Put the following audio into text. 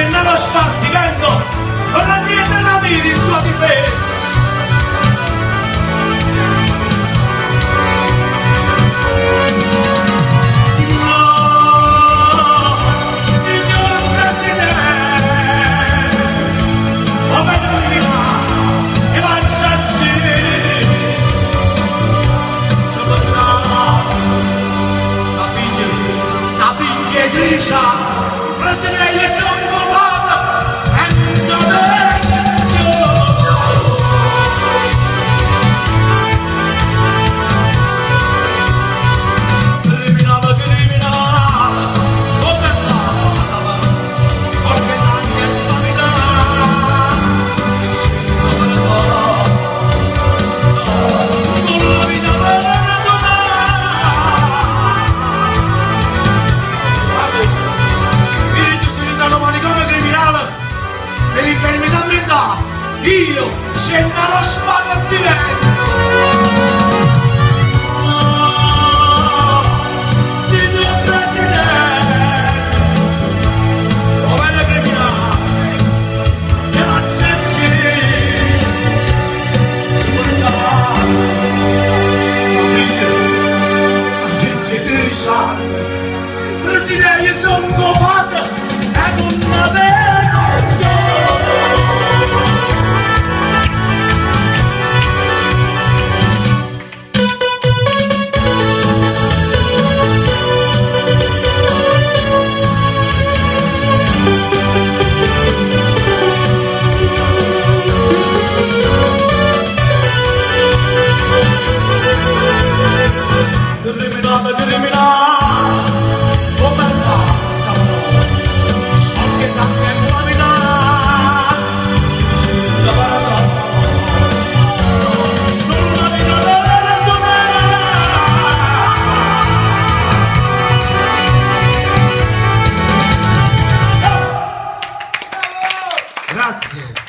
c'è nello spartimento, non ha niente da dire in sua difesa. Presidente sono copata e non criminale, criminale, come basta, perché sangue e famiglia, con la vita per per l'infermità mentale, io scendo allo spartimento. Signor Presidente, governo criminale, e la gente si vuole salvare. La figlia di sangue, Presidente, io sono copato e non avevo. Grazie.